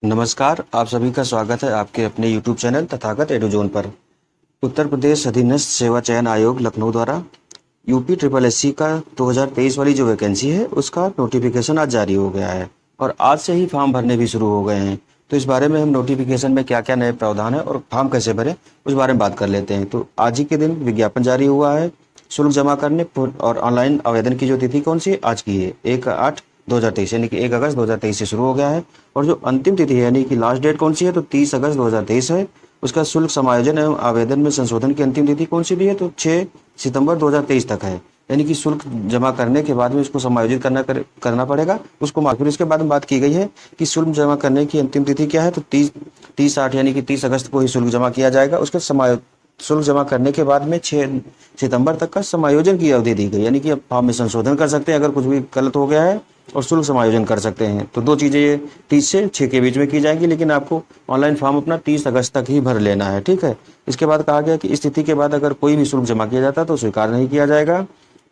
नमस्कार, आप सभी का स्वागत है आपके अपने YouTube चैनल तथागत एडुजोन पर। उत्तर प्रदेश अधीनस्थ सेवा चयन आयोग लखनऊ द्वारा यूपी ट्रिपल एससी का 2023 वाली जो वैकेंसी है उसका नोटिफिकेशन आज जारी हो गया है और आज से ही फॉर्म भरने भी शुरू हो गए हैं। तो इस बारे में हम नोटिफिकेशन में क्या क्या नए प्रावधान है और फॉर्म कैसे भरें उस बारे में बात कर लेते हैं। तो आज ही के दिन विज्ञापन जारी हुआ है शुल्क जमा करने और ऑनलाइन आवेदन की जो तिथि कौन सी है आज की है 1/8/2023 यानी कि 1 अगस्त 2023 से शुरू हो गया है। और जो अंतिम तिथि है यानी कि लास्ट डेट कौन सी है तो 30 अगस्त 2023 है। उसका शुल्क समायोजन एवं आवेदन में संशोधन की अंतिम तिथि कौन सी दी है तो 6 सितंबर 2023 तक है। यानी कि शुल्क जमा करने के बाद में उसको समायोजित करना पड़ेगा उसको। फिर इसके बाद में बात की गई है कि शुल्क जमा करने की अंतिम तिथि क्या है तो 30/8 यानी कि 30 अगस्त को ही शुल्क जमा किया जाएगा। उसके शुल्क जमा करने के बाद में 6 सितंबर तक का समायोजन की अवधि दी गई, यानी कि अब फॉर्म में संशोधन कर सकते हैं अगर कुछ भी गलत हो गया है और शुल्क समायोजन कर सकते हैं। तो दो चीज़ें ये 30 से 6 के बीच में की जाएंगी, लेकिन आपको ऑनलाइन फॉर्म अपना 30 अगस्त तक ही भर लेना है, ठीक है। इसके बाद कहा गया कि इस तिथि के बाद अगर कोई भी शुल्क जमा किया जाता है तो स्वीकार नहीं किया जाएगा।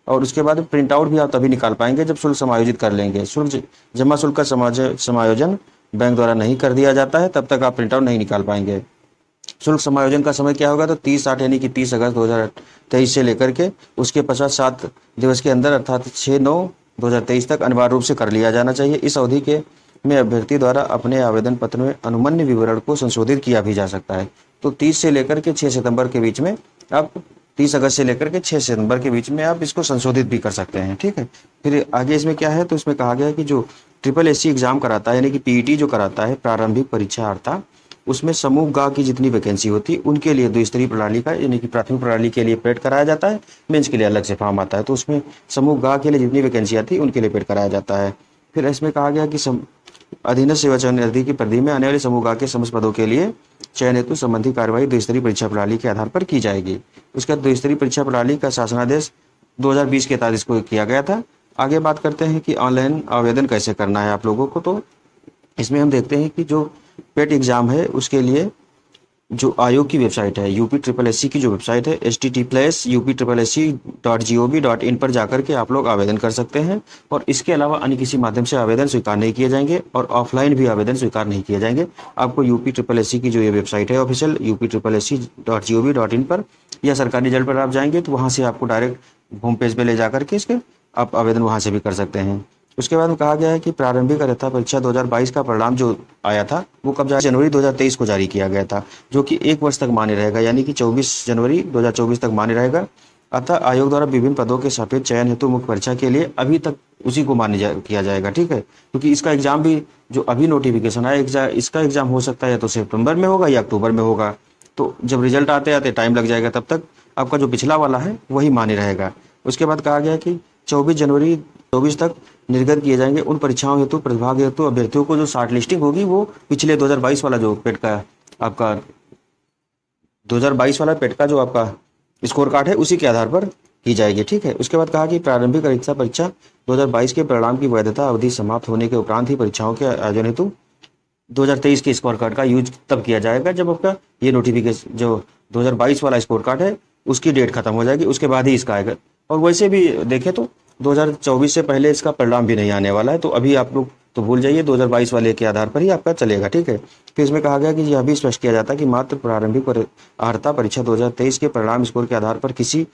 और उसके बाद प्रिंट आउट भी आप तभी निकाल पाएंगे जब शुल्क समायोजित कर लेंगे। जमा शुल्क का समायोजन बैंक द्वारा नहीं कर दिया जाता है तब तक आप प्रिंट आउट नहीं निकाल पाएंगे। शुल्क समायोजन का समय क्या होगा तो 30/8 यानी कि 30 अगस्त 2023 से लेकर के उसके पश्चात 7 दिवस के अंदर अर्थात 6/9/2023 तक अनिवार्य रूप से कर लिया जाना चाहिए। इस अवधि के में अभ्यर्थी द्वारा अपने आवेदन पत्र में अनुमन्य विवरण को संशोधित किया भी जा सकता है। तो 30 से लेकर के 6 सितंबर के बीच में आप 30 अगस्त से लेकर के 6 सितंबर के बीच में आप इसको संशोधित भी कर सकते हैं, ठीक है। फिर आगे इसमें क्या है तो इसमें कहा गया है कि जो ट्रिपल एससी एग्जाम कराता है यानी कि पीईटी जो कराता है प्रारंभिक परीक्षा अर्थात उसमें समूह ग की जितनी वैकेंसी होती है उनके लिए द्विस्तरीय प्रणाली का यानी कि प्राथमिक प्रणाली के लिए पेड कराया जाता है, मेंस के लिए अलग से फॉर्म आता है। तो उसमें समूह ग के लिए जितनी वैकेंसी आती है उनके लिए पेड कराया जाता है। फिर इसमें कहा गया कि अधीनस्थ सेवा चयन निधि की परिधि में आने वाले समूह ग के समस्त पदों के लिए चयन हेतु संबंधी कार्यवाही द्विस्तरीय परीक्षा प्रणाली के आधार पर की जाएगी। उसके बाद द्विस्तरीय परीक्षा प्रणाली का शासनादेश 2020 के तहत इसको किया गया था। आगे बात करते हैं कि ऑनलाइन आवेदन कैसे करना है आप लोगों को। तो इसमें हम देखते हैं कि जो पेट एग्ज़ाम है उसके लिए जो आयोग की वेबसाइट है यूपी ट्रिपल एससी की जो वेबसाइट है https://upSSC.gov.in पर जाकर के आप लोग आवेदन कर सकते हैं। और इसके अलावा अन्य किसी माध्यम से आवेदन स्वीकार नहीं किए जाएंगे और ऑफलाइन भी आवेदन स्वीकार नहीं किए जाएंगे। आपको यूपी ट्रिपल एससी की जो ये वेबसाइट है ऑफिशियल upSSC.gov.in पर या सरकारी रिजल्ट पर आप जाएंगे तो वहाँ से आपको डायरेक्ट होम पेज पर ले जा करके इसके आप आवेदन वहाँ से भी कर सकते हैं। उसके बाद में कहा गया है कि प्रारंभिक अर्थता परीक्षा 2022 का परिणाम जो आया था वो कब जनवरी 2023 को जारी किया गया था, जो कि 1 वर्ष तक मान्य रहेगा, यानी कि 24 जनवरी 2024 तक मान्य रहेगा। अतः आयोग द्वारा विभिन्न पदों के सापेक्ष चयन हेतु मुख्य परीक्षा के लिए अभी तक उसी को किया जाएगा, ठीक है। क्योंकि इसका एग्जाम भी जो अभी नोटिफिकेशन आया इसका एग्जाम हो सकता है या तो सितंबर में होगा या अक्टूबर में होगा। तो जब रिजल्ट आते आते टाइम लग जाएगा, तब तक आपका जो पिछला वाला है वही मान्य रहेगा। उसके बाद कहा गया कि 24 जनवरी 2024 तक निर्गत किए जाएंगे उन परीक्षाओं हेतु प्रतिभाग हेतु अभ्यर्थियों को जो शॉर्ट लिस्टिंग होगी वो पिछले 2022 वाला जो पेट का आपका 2022 वाला पेट का जो आपका स्कोर कार्ड है उसी के आधार पर की जाएगी, ठीक है। उसके बाद कहा कि प्रारंभिक परीक्षा 2022 के परिणाम की वैधता अवधि समाप्त होने के उपरांत ही परीक्षाओं के आयोजन हेतु 2023 के स्कोर कार्ड का यूज तब किया जाएगा जब आपका ये नोटिफिकेशन जो 2022 वाला स्कोर कार्ड है उसकी डेट खत्म हो जाएगी, उसके बाद ही इसका आएगा। और वैसे भी देखें तो 2024 से पहले इसका परिणाम भी नहीं आने वाला है, तो अभी आप लोग तो भूल जाइए 2022 वाले के आधार पर ही आपका चलेगा, ठीक है। फिर इसमें कहा गया कि यह भी स्पष्ट किया जाता है कि मात्र प्रारंभिक अर्हता परीक्षा 2023 के परिणाम स्कोर के आधार पर किसी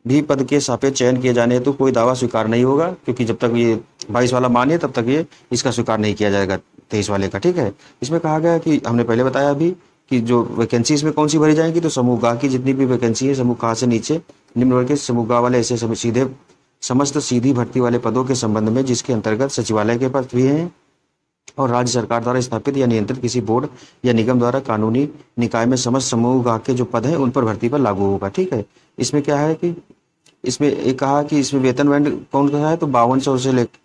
भी पद के सापेक्ष चयन किए जाने तो कोई दावा स्वीकार नहीं होगा, क्योंकि जब तक ये 22 वाला मान्य तब तक ये इसका स्वीकार नहीं किया जाएगा 23 वाले का, ठीक है। इसमें कहा गया कि हमने पहले बताया अभी कि जो वैकेंसी इसमें कौन सी भरी जाएंगी तो समूह ग की जितनी भी वैकेंसी है समूह क से नीचे निम्न वर्ग के समूह ग वाले ऐसे सीधे समस्त सीधी भर्ती वाले पदों के संबंध में जिसके अंतर्गत सचिवालय के पद भी हैं और राज्य सरकार द्वारा स्थापित या नियंत्रित किसी बोर्ड या निगम द्वारा कानूनी निकाय में समस्त समूह ग के जो पद हैं उन पर भर्ती पर लागू होगा, ठीक है। इसमें क्या है कि इसमें एक कहा कि इसमें वेतन बैंड कौन सा है तो 5200 से लेकर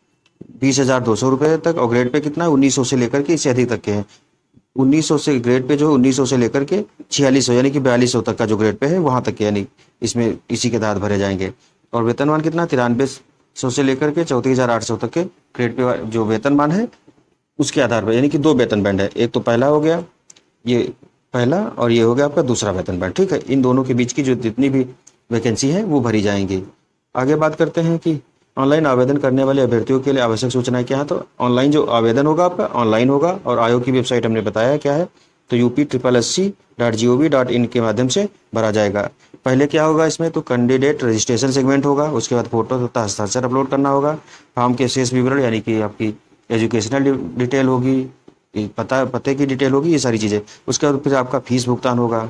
20,200 रुपये तक और ग्रेड पे कितना 1900 से लेकर के इससे अधिक तक के हैं। 1900 से ग्रेड पे जो 1900 से लेकर के 4600 यानी कि 4200 तक का जो ग्रेड पे है वहाँ तक के यानी इसमें इसी के तहत भरे जाएंगे। और वेतनमान कितना 9300 से लेकर के 34,800 तक के ग्रेड पे जो वेतनमान है उसके आधार पर, यानी कि 2 वेतन बैंड है, एक तो पहला हो गया ये पहला और ये हो गया आपका दूसरा वेतन बैंड, ठीक है। इन दोनों के बीच की जो जितनी भी वैकेंसी है वो भरी जाएंगी। आगे बात करते हैं कि ऑनलाइन आवेदन करने वाले अभ्यर्थियों के लिए आवश्यक सूचनाएं क्या है, तो ऑनलाइन जो आवेदन होगा आपका ऑनलाइन होगा और आयोग की वेबसाइट हमने बताया क्या है, तो UP SSC.gov.in के माध्यम से भरा जाएगा। पहले क्या होगा इसमें, तो कैंडिडेट रजिस्ट्रेशन सेगमेंट होगा, उसके बाद फोटो तथा हस्ताक्षर अपलोड करना होगा, फॉर्म के शेष विवरण यानी कि आपकी एजुकेशनल डिटेल होगी, पते की डिटेल होगी, ये सारी चीज़ें। उसके बाद फिर आपका फीस भुगतान होगा।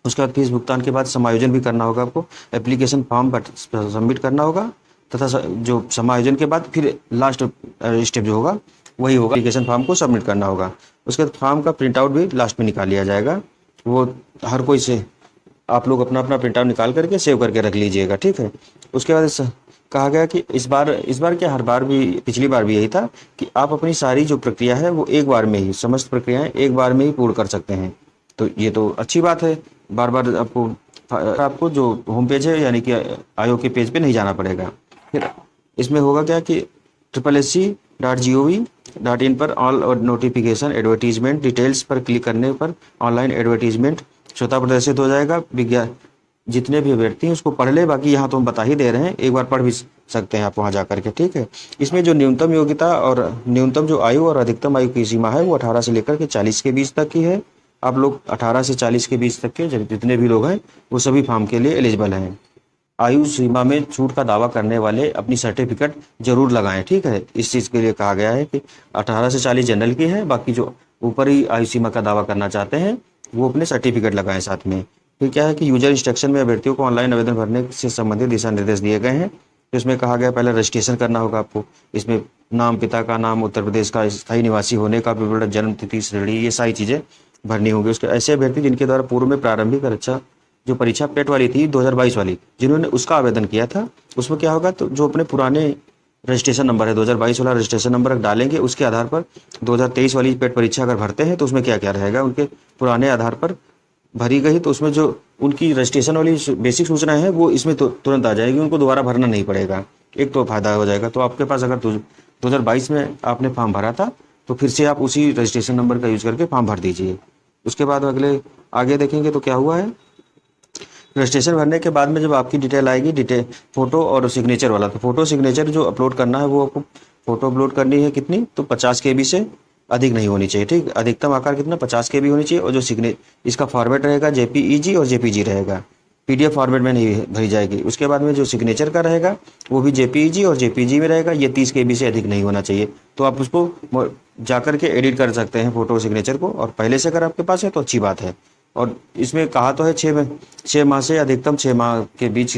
उसके बाद फीस भुगतान के बाद समायोजन भी करना होगा आपको, एप्लीकेशन फॉर्म सबमिट करना होगा तथा जो समायोजन के बाद फिर लास्ट स्टेप जो होगा वही होगा, एप्लीकेशन फॉर्म को सबमिट करना होगा। उसके बाद फॉर्म का प्रिंट आउट भी लास्ट में निकाल लिया जाएगा, वो हर कोई से आप लोग अपना अपना प्रिंट आउट निकाल करके सेव करके रख लीजिएगा, ठीक है। उसके बाद कहा गया कि इस बार क्या, हर बार भी पिछली बार भी यही था कि आप अपनी सारी जो प्रक्रिया है वो एक बार में ही, समस्त प्रक्रियाएं एक बार में ही पूर्ण कर सकते हैं। तो ये तो अच्छी बात है, बार बार आपको जो होम पेज है यानी कि आयोग के पेज पे नहीं जाना पड़ेगा। फिर इसमें होगा क्या कि SSC.gov.in पर ऑल नोटिफिकेशन एडवर्टीजमेंट डिटेल्स पर क्लिक करने पर ऑनलाइन एडवर्टीजमेंट स्वतः प्रदर्शित हो जाएगा। विज्ञान जितने भी अभ्यर्थी हैं उसको पढ़ ले, बाकी यहाँ तो हम बता ही दे रहे हैं, एक बार पढ़ भी सकते हैं आप वहाँ जा करके, ठीक है। इसमें जो न्यूनतम योग्यता और न्यूनतम जो आयु और अधिकतम आयु की सीमा है वो 18 से लेकर के 40 के बीच तक की है। आप लोग 18 से 40 के बीच तक के जितने भी लोग हैं वो सभी फॉर्म के लिए एलिजिबल हैं। आयु सीमा में छूट का दावा करने वाले अपनी सर्टिफिकेट जरूर लगाएं, ठीक है। इस चीज़ के लिए कहा गया है कि 18 से 40 जनरल की है, बाकी जो ऊपर ही आयु सीमा का दावा करना चाहते हैं वो अपने सर्टिफिकेट लगाएं साथ में। फिर क्या है कि यूजर इंस्ट्रक्शन में अभ्यर्थियों को ऑनलाइन आवेदन भरने से संबंधित दिशा निर्देश दिए गए हैं। तो इसमें कहा गया पहले रजिस्ट्रेशन करना होगा आपको, इसमें नाम, पिता का नाम, उत्तर प्रदेश का स्थायी निवासी होने का विवरण, जन्म तिथि, श्रेणी, ये सारी चीज़ें भरनी होगी। उसके ऐसे अभ्यर्थी जिनके द्वारा पूर्व में प्रारंभिक परीक्षा जो परीक्षा पेट वाली थी 2022 वाली, जिन्होंने उसका आवेदन किया था, उसमें क्या होगा, तो जो अपने पुराने रजिस्ट्रेशन नंबर है 2022 वाला रजिस्ट्रेशन नंबर डालेंगे, उसके आधार पर 2023 वाली पेट परीक्षा अगर भरते हैं तो उसमें क्या क्या रहेगा, उनके पुराने आधार पर भरी गई, तो उसमें जो उनकी रजिस्ट्रेशन वाली बेसिक सूचनाएं हैं वो इसमें तुरंत आ जाएगी, उनको दोबारा भरना नहीं पड़ेगा। एक तो फायदा हो जाएगा। तो आपके पास अगर 2022 में आपने फॉर्म भरा था तो फिर से आप उसी रजिस्ट्रेशन नंबर का यूज करके फॉर्म भर दीजिए। उसके बाद आगे देखेंगे तो क्या हुआ है, रजिस्ट्रेशन भरने के बाद में जब आपकी डिटेल आएगी, डिटेल फोटो और सिग्नेचर वाला, तो फोटो सिग्नेचर जो अपलोड करना है वो आपको फोटो अपलोड करनी है कितनी, तो 50 KB से अधिक नहीं होनी चाहिए, ठीक। अधिकतम आकार कितना, 50 KB होनी चाहिए। और जो इसका फॉर्मेट रहेगा JPEG और JPG रहेगा, PDF फॉर्मेट में नहीं भरी जाएगी। उसके बाद में जो सिग्नेचर का रहेगा वो भी JPEG और JPG में रहेगा, ये 30 KB से अधिक नहीं होना चाहिए। तो आप उसको जाकर के एडिट कर सकते हैं फोटो सिग्नेचर को, और पहले से अगर आपके पास है तो अच्छी बात है। और इसमें कहा तो है 6 माह से अधिकतम 6 माह के बीच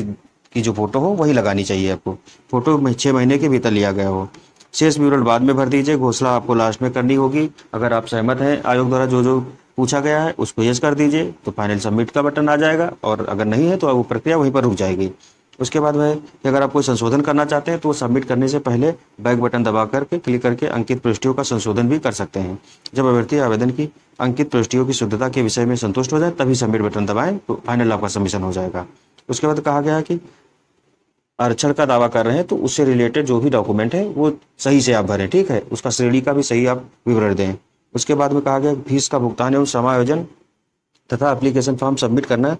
की जो फोटो हो वही लगानी चाहिए आपको, फोटो 6 महीने के भीतर लिया गया हो। शेष विवरण बाद में भर दीजिए, घोषणा आपको लास्ट में करनी होगी। अगर आप सहमत हैं आयोग द्वारा जो जो पूछा गया है उसको यस कर दीजिए तो फाइनल सबमिट का बटन आ जाएगा, और अगर नहीं है तो वो प्रक्रिया वहीं पर रुक जाएगी। उसके बाद वह कि अगर आप कोई संशोधन करना चाहते हैं तो वो सबमिट करने से पहले बैक बटन दबा करके क्लिक करके अंकित प्रविष्टियों का संशोधन भी कर सकते हैं। जब अभ्यर्थी आवेदन की अंकित प्रविष्टियों की शुद्धता के विषय में संतुष्ट हो जाए तभी सबमिट बटन दबाएं, तो फाइनल आपका सबमिशन हो जाएगा। उसके बाद कहा गया कि आरक्षण का दावा कर रहे हैं तो उससे रिलेटेड जो भी डॉक्यूमेंट है वो सही से आप भरें, ठीक है। उसका श्रेणी का भी सही आप विवरण दें। उसके बाद में कहा गया फीस का भुगतान एवं समायोजन तथा एप्लीकेशन फॉर्म सबमिट करना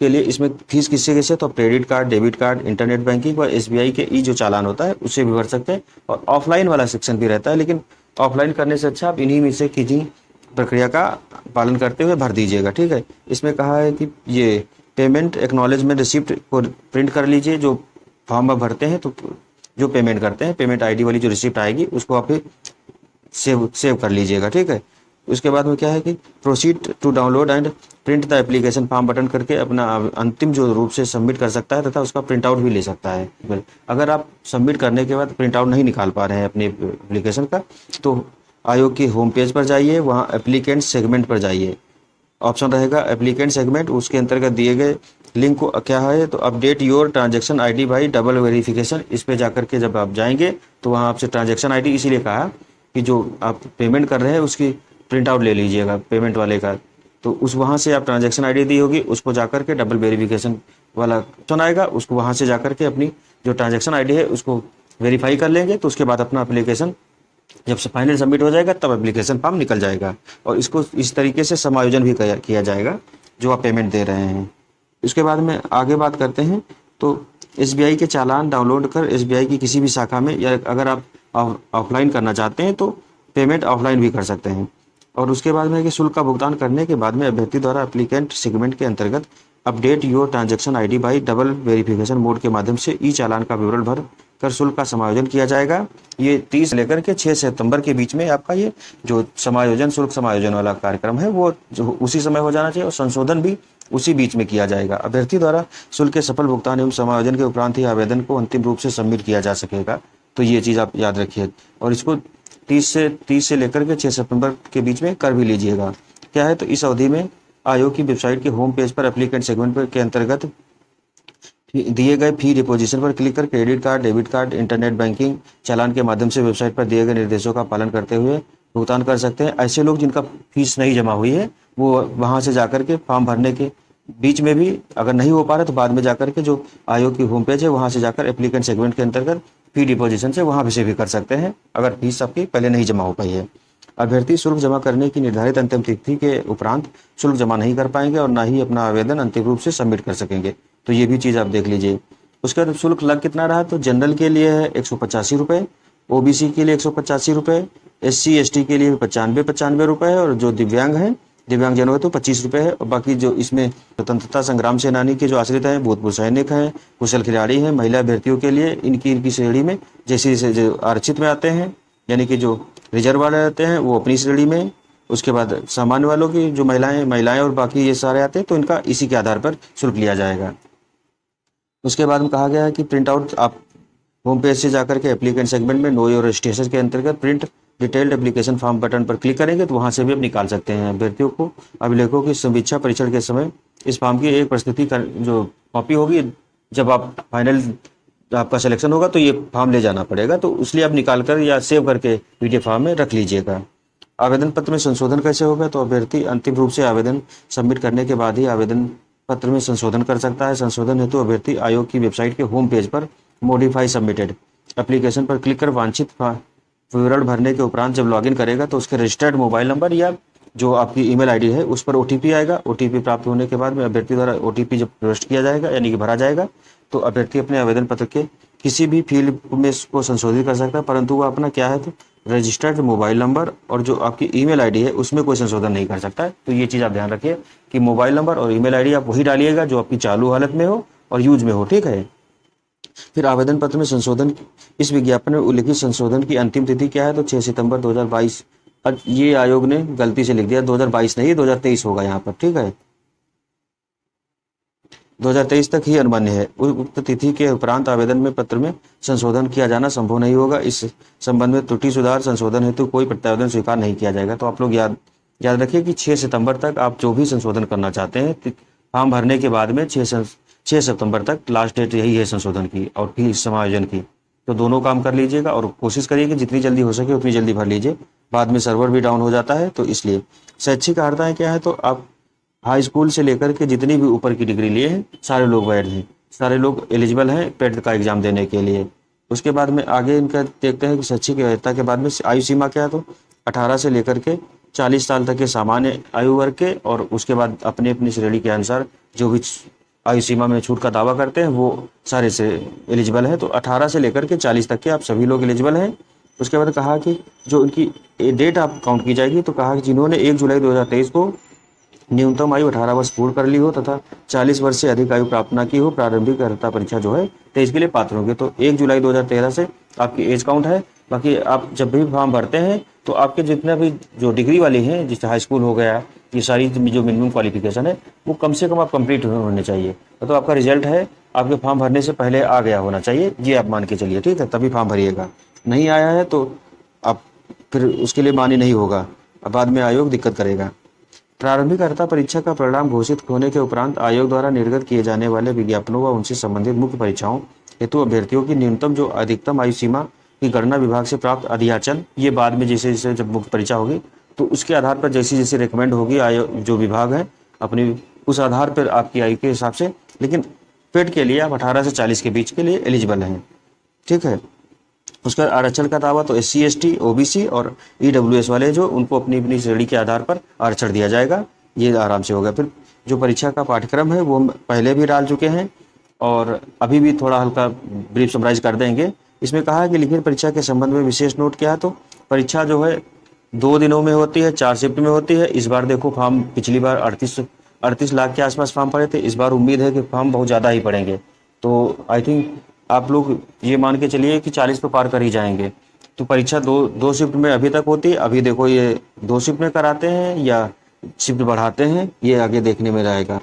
के लिए इसमें फीस किससे कैसे, तो credit card, debit card, internet banking और SBI के जो चालान होता है उससे भी भर सकते हैं। और ऑफलाइन वाला सेक्शन भी रहता है, लेकिन ऑफलाइन करने से अच्छा आप इन्हीं में से किसी प्रक्रिया का पालन करते हुए भर दीजिएगा, ठीक है। इसमें कहा है कि ये पेमेंट एक्नॉलेजमेंट रिसिप्ट को प्रिंट कर लीजिए, जो फॉर्म आप भरते हैं तो जो पेमेंट करते हैं, पेमेंट ID वाली जो रिसिप्ट आएगी उसको आप सेव कर लीजिएगा, ठीक है। उसके बाद में क्या है कि proceed to download and print the application form button करके अपना अंतिम जो रूप से सबमिट कर सकता है तथा उसका प्रिंट आउट भी ले सकता है। अगर आप सबमिट करने के बाद प्रिंट आउट नहीं निकाल पा रहे हैं अपनी एप्लीकेशन का, तो आयोग की होम पेज पर जाइए, वहाँ एप्लीकेंट सेगमेंट पर जाइए, ऑप्शन रहेगा एप्लीकेंट सेगमेंट, उसके अंतर्गत दिए गए लिंक को क्या है तो update your transaction ID by double verification, इस पे जाकर के जब आप जाएंगे तो वहाँ आपसे ट्रांजैक्शन ID, इसीलिए कहा कि जो आप पेमेंट कर रहे हैं उसकी प्रिंट आउट ले लीजिएगा पेमेंट वाले का, तो उस वहाँ से आप ट्रांजैक्शन ID दी होगी उसको जाकर के डबल वेरिफिकेशन वाला ऑप्शन आएगा, उसको वहाँ से जाकर के अपनी जो ट्रांजैक्शन ID है उसको वेरीफाई कर लेंगे, तो उसके बाद अपना एप्लीकेशन जब से फाइनल सबमिट हो जाएगा तब एप्लीकेशन फॉर्म निकल जाएगा। और इसको इस तरीके से समायोजन भी किया जाएगा जो आप पेमेंट दे रहे हैं। इसके बाद में आगे बात करते हैं, तो एसबीआई के चालान डाउनलोड कर एसबीआई की किसी भी शाखा में, या अगर आप ऑफलाइन करना चाहते हैं तो पेमेंट ऑफलाइन भी कर सकते हैं। और उसके बाद में है कि शुल्क का भुगतान करने के बाद में अभ्यर्थी द्वारा एप्लीकेंट सेगमेंट के अंतर्गत update your transaction ID by double verification mode के माध्यम से ई चालान का विवरण भर कर शुल्क का समायोजन किया जाएगा। ये 30 लेकर के 6 सितंबर के बीच में आपका ये जो समायोजन, शुल्क समायोजन वाला कार्यक्रम है वो जो उसी समय हो जाना चाहिए, और संशोधन भी उसी बीच में किया जाएगा। अभ्यर्थी द्वारा शुल्क के सफल भुगतान एवं समायोजन के उपरांत ही आवेदन को अंतिम रूप से सबमिट किया जा सकेगा। तो ये चीज़ आप याद रखिए, और इसको 30 से लेकर के 6 सितंबर के बीच में कर भी लीजिएगा। क्या है, तो इस अवधि में आयोग की वेबसाइट के होम पेज पर एप्लीकेंट सेगमेंट के अंतर्गत दिए गए फी डिपोजिशन पर क्लिक कर credit card, debit card, internet banking challan के माध्यम से वेबसाइट पर दिए गए निर्देशों का पालन करते हुए भुगतान कर सकते हैं। ऐसे लोग जिनका फीस नहीं जमा हुई है वो वहां से जाकर के फॉर्म भरने के बीच में भी अगर नहीं हो पा रहा तो बाद में जाकर के जो आयोग की होम पेज है वहां से जाकर एप्लीकेंट सेगमेंट के अंतर्गत फी डिपोजिशन से वहां से भी कर सकते हैं, अगर फीस आपकी पहले नहीं जमा हो पाई है। अभ्यर्थी शुल्क जमा करने की निर्धारित अंतिम तिथि के उपरांत शुल्क जमा नहीं कर पाएंगे और ना ही अपना आवेदन अंतिम रूप से सबमिट कर सकेंगे। तो ये भी चीज़ आप देख लीजिए। उसके बाद शुल्क लग कितना रहा, तो जनरल के लिए है 185 रुपये, ओबीसी के लिए 185 रुपये, SC ST के लिए 95 रुपये है, और जो दिव्यांग हैं, दिव्यांगजनों है तो 25 रुपये है। और बाकी जो इसमें स्वतंत्रता संग्राम सेनानी के जो आश्रित हैं, भूतपूर्व सैनिक हैं, कुशल खिलाड़ी हैं, महिला अभ्यर्थियों के लिए इनकी श्रेणी में जैसे जैसे जो आरक्षित में आते हैं, यानी कि जो रिजर्व वाले रहते हैं वो अपनी श्रेणी में, उसके बाद सामान्य वालों की जो महिलाएं और बाकी ये सारे आते हैं तो इनका इसी के आधार पर शुल्क लिया जाएगा। उसके बाद में कहा गया है कि प्रिंट आउट आप होम पेज से जाकर के एप्लीकेंट सेगमेंट में नो योर रजिस्ट्रेशन के अंतर्गत print detailed application form button पर क्लिक करेंगे तो वहां से भी आप निकाल सकते हैं। अभ्यर्थियों को अभिलेखों की समीक्षा परीक्षण के समय इस फॉर्म की एक प्रस्तुति जो कॉपी होगी, जब आप फाइनल आपका सिलेक्शन होगा तो ये फॉर्म ले जाना पड़ेगा, तो इसलिए आप निकाल कर या सेव करके PDF फॉर्म में रख लीजिएगा। आवेदन पत्र में संशोधन कैसे होगा, तो अभ्यर्थी अंतिम रूप से आवेदन सबमिट करने के बाद ही आवेदन पत्र में संशोधन कर सकता है। संशोधन हेतु अभ्यर्थी आयोग की वेबसाइट के होम पेज पर मॉडिफाई सबमिटेड एप्लीकेशन पर क्लिक कर वांछित विवरण भरने के उपरांत जब लॉगिन करेगा तो उसके रजिस्टर्ड मोबाइल नंबर या जो आपकी ईमेल आईडी है उस पर OTP आएगा। OTP प्राप्त होने के बाद में अभ्यर्थी द्वारा OTP जब प्रविष्ट किया जाएगा यानी कि भरा जाएगा तो अभ्यर्थी अपने आवेदन पत्र के किसी भी फील्ड में इसको संशोधित कर सकता है, परंतु वो अपना क्या है तो रजिस्टर्ड मोबाइल नंबर और जो आपकी ईमेल आईडी है उसमें कोई संशोधन नहीं कर सकता है। तो ये चीज़ आप ध्यान रखिए कि मोबाइल नंबर और ईमेल आईडी आप वही डालिएगा जो आपकी चालू हालत में हो और यूज में हो, ठीक है। फिर आवेदन पत्र में संशोधन, इस विज्ञापन में उल्लिखित संशोधन की अंतिम तिथि क्या है, तो 6 सितंबर 2022। अब ये आयोग ने गलती से लिख दिया 2022 नहीं 2023 होगा यहाँ पर, ठीक है। 2023 तक ही अनुमान्य है। उक्त तिथि के उपरांत आवेदन में पत्र में संशोधन किया जाना संभव नहीं होगा। इस संबंध में त्रुटि सुधार संशोधन हेतु कोई प्रत्यावेदन स्वीकार नहीं किया जाएगा। तो आप लोग याद रखिए कि 6 सितंबर तक आप जो भी संशोधन करना चाहते हैं फॉर्म भरने के बाद में 6 सितंबर तक लास्ट डेट यही है संशोधन की और फिर समायोजन की। तो दोनों काम कर लीजिएगा और कोशिश करिए कि जितनी जल्दी हो सके उतनी जल्दी भर लीजिए, बाद में सर्वर भी डाउन हो जाता है। तो इसलिए शैक्षिक अर्हताएं क्या है, तो आप हाई स्कूल से लेकर के जितनी भी ऊपर की डिग्री लिए हैं सारे लोग वैध हैं, सारे लोग एलिजिबल हैं पेट का एग्जाम देने के लिए। उसके बाद में आगे इनका देखते हैं कि शैक्षिक अर्हता के बाद में आयु सीमा क्या है, तो 18 से लेकर के 40 साल तक के सामान्य आयु वर्ग के, और उसके बाद अपने अपनी श्रेणी के अनुसार जो भी आयु सीमा में छूट का दावा करते हैं वो सारे से एलिजिबल है। तो 18 से लेकर के 40 तक के आप सभी लोग एलिजिबल हैं। उसके बाद कहा कि जो उनकी डेट आप काउंट की जाएगी, तो कहा कि जिन्होंने 1 जुलाई 2023 को न्यूनतम आयु 18 वर्ष पूर्ण कर ली हो तथा 40 वर्ष से अधिक आयु प्राप्त न की हो, प्रारंभिक अर्हता परीक्षा जो है 23 के लिए पात्र होंगे। तो 1 जुलाई 2013 से आपकी एज काउंट है। बाकी आप जब भी फॉर्म भरते हैं तो आपके जितने भी जो डिग्री वाले हैं, जैसे हाई स्कूल हो गया, ये सारी जो मिनिमम क्वालिफिकेशन है वो कम से कम आप कंप्लीट होने चाहिए। तो आपका रिजल्ट है आपके फॉर्म भरने से पहले आ गया होना चाहिए, ये आप मान के चलिए, ठीक है, तभी फॉर्म भरिएगा। नहीं आया है तो आप फिर उसके लिए मान्य नहीं होगा, बाद में आयोग दिक्कत करेगा। प्रारंभिक अर्हता परीक्षा का परिणाम घोषित होने के उपरांत आयोग द्वारा निर्गत किए जाने वाले विज्ञापनों व उनसे संबंधित मुख्य परीक्षाओं हेतु अभ्यर्थियों की न्यूनतम जो अधिकतम आयु सीमा की गणना विभाग से प्राप्त अधियाचन, ये बाद में जैसे जैसे जब मुख्य परीक्षा होगी तो उसके आधार पर जैसी जैसी रिकमेंड होगी आयोग जो विभाग है अपनी उस आधार पर आपकी आयु के हिसाब से, लेकिन पेड के लिए आप 18 से 40 के बीच के लिए एलिजिबल हैं, ठीक है। उसका आरक्षण का दावा तो SC ST OBC और EWS वाले जो उनको अपनी अपनी श्रेणी के आधार पर आरक्षण दिया जाएगा, ये आराम से होगा। फिर जो परीक्षा का पाठ्यक्रम है वो पहले भी डाल चुके हैं और अभी भी थोड़ा हल्का ब्रीफ समराइज कर देंगे। इसमें कहा है कि लिखित परीक्षा के संबंध में विशेष नोट क्या है, तो परीक्षा जो है 2 दिनों में होती है, 4 शिफ्ट में होती है। इस बार देखो फॉर्म पिछली बार 38 लाख के आसपास फॉर्म पड़े थे, इस बार उम्मीद है कि फॉर्म बहुत ज़्यादा ही पड़ेंगे। तो आई थिंक आप लोग ये मान के चलिए कि 40 तो पार कर ही जाएंगे। तो परीक्षा दो दो शिफ्ट में अभी तक होती है। अभी देखो ये 2 शिफ्ट में कराते हैं या शिफ्ट बढ़ाते हैं, ये आगे देखने में रहेगा।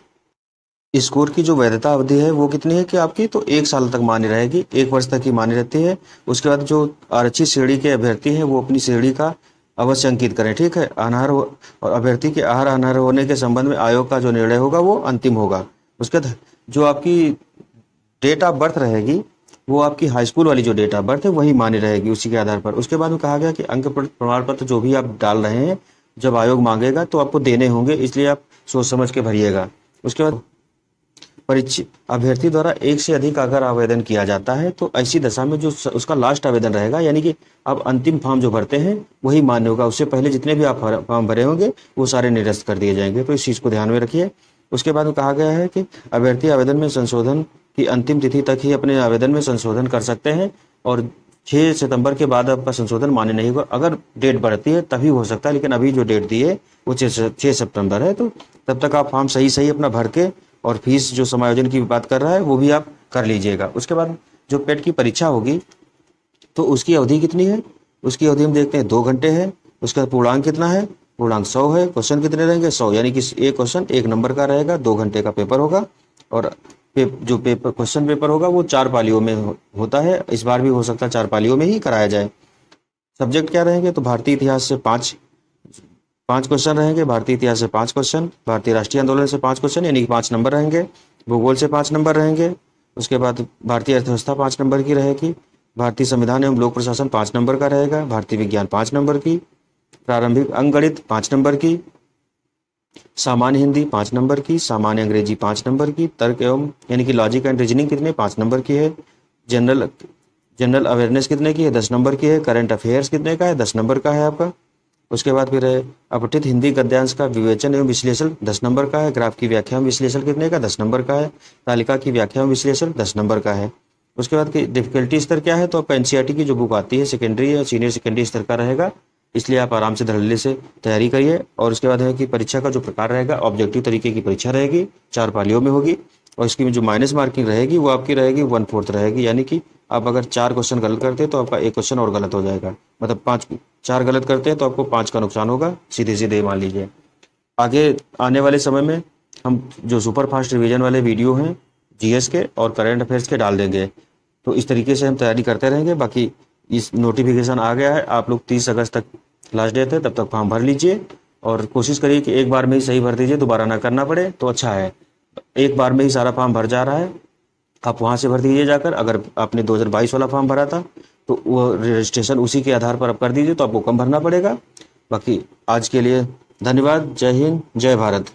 स्कोर की जो वैधता अवधि है वो कितनी है कि आपकी तो 1 साल तक मान्य रहेगी, 1 वर्ष तक ही मान्य रहती है। उसके बाद जो आरक्षित श्रेणी के अभ्यर्थी हैं वो अपनी श्रेणी का अवश्य अंकित करें, ठीक है। और अभ्यर्थी के आहार अनर्ह होने के संबंध में आयोग का जो निर्णय होगा वो अंतिम होगा। उसके बाद जो आपकी डेट ऑफ बर्थ रहेगी वो आपकी हाई स्कूल वाली जो डेट ऑफ बर्थ है वही मान्य रहेगी उसी के आधार पर। उसके बाद में कहा गया कि अंक प्रमाण पत्र जो भी आप डाल रहे हैं जब आयोग मांगेगा तो आपको देने होंगे, इसलिए आप सोच समझ के भरिएगा। उसके बाद परीक्षा अभ्यर्थी द्वारा एक से अधिक अगर आवेदन किया जाता है तो ऐसी दशा में जो उसका लास्ट आवेदन रहेगा, यानी कि आप अंतिम फॉर्म जो भरते हैं वही मान्य होगा। उससे पहले जितने भी आप फॉर्म भरे होंगे वो सारे निरस्त कर दिए जाएंगे। तो इस चीज़ को ध्यान में रखिए। उसके बाद कहा गया है कि अभ्यर्थी आवेदन में संशोधन की अंतिम तिथि तक ही अपने आवेदन में संशोधन कर सकते हैं और 6 सितंबर के बाद आपका संशोधन मान्य नहीं होगा। अगर डेट बढ़ती है तभी हो सकता है, लेकिन अभी जो डेट दी है वो 6 सितंबर है। तो तब तक आप फॉर्म सही अपना भर के और फीस जो समायोजन की बात कर रहा है वो भी आप कर लीजिएगा। उसके बाद जो पेट की परीक्षा होगी तो उसकी अवधि कितनी है, उसकी अवधि हम देखते हैं 2 घंटे है। उसका पूर्णांक कितना है, पूर्णांक 100 है। क्वेश्चन कितने रहेंगे, 100, यानी कि एक क्वेश्चन 1 नंबर का रहेगा। 2 घंटे का पेपर होगा और जो क्वेश्चन पेपर होगा वो 4 पालियों में होता है। इस बार भी हो सकता है 4 पालियों में ही कराया जाए। सब्जेक्ट क्या रहेंगे, तो भारतीय इतिहास से 5 क्वेश्चन रहेंगे, भारतीय इतिहास से 5 क्वेश्चन, भारतीय राष्ट्रीय आंदोलन से 5 क्वेश्चन यानी कि 5 नंबर रहेंगे, भूगोल से 5 नंबर रहेंगे। उसके बाद भारतीय अर्थव्यवस्था 5 नंबर की रहेगी, भारतीय संविधान एवं लोक प्रशासन 5 नंबर का रहेगा, भारतीय विज्ञान 5 नंबर की, प्रारंभिक अंकगणित 5 नंबर की, सामान्य हिंदी 5 नंबर की, सामान्य अंग्रेजी 5 नंबर की, तर्क एवं यानी कि लॉजिक एंड रीजनिंग कितने 5 नंबर की है, जनरल अवेयरनेस कितने की है 10 नंबर की है, करंट अफेयर्स कितने का है 10 नंबर का है आपका। उसके बाद फिर है अपठित हिंदी गद्यांश का विवेचन एवं विश्लेषण 10 नंबर का है, ग्राफ की व्याख्या एवं विश्लेषण कितने का 10 नंबर का है, तालिका की व्याख्या एवं विश्लेषण 10 नंबर का है। उसके बाद की डिफिकल्टी स्तर क्या है, तो आपका एनसीईआरटी की जो बुक आती है सेकेंडरी या सीनियर सेकेंडरी स्तर का रहेगा, इसलिए आप आराम से धड़ल्ले से तैयारी करिए। और उसके बाद है कि परीक्षा का जो प्रकार रहेगा ऑब्जेक्टिव तरीके की परीक्षा रहेगी, 4 पालियों में होगी और इसकी जो माइनस मार्किंग रहेगी वो आपकी रहेगी 1/4 रहेगी, यानी कि आप अगर 4 क्वेश्चन गलत करते हैं तो आपका 1 क्वेश्चन और गलत हो जाएगा, मतलब 4 गलत करते हैं तो आपको 5 का नुकसान होगा, सीधे मान लीजिए। आगे आने वाले समय में हम जो सुपर फास्ट रिवीजन वाले वीडियो हैं जीएस के और करंट अफेयर्स के डाल देंगे, तो इस तरीके से हम तैयारी करते रहेंगे। बाकी इस नोटिफिकेशन आ गया है, आप लोग 30 अगस्त तक लास्ट डेट है, तब तक फॉर्म भर लीजिए और कोशिश करिए कि एक बार में ही सही भर दीजिए, दोबारा ना करना पड़े तो अच्छा है। एक बार में ही सारा फॉर्म भर जा रहा है, आप वहाँ से भर दीजिए जाकर। अगर आपने 2022 वाला फॉर्म भरा था तो वो रजिस्ट्रेशन उसी के आधार पर आप कर दीजिए, तो आपको कम भरना पड़ेगा। बाकी आज के लिए धन्यवाद। जय हिंद, जय भारत।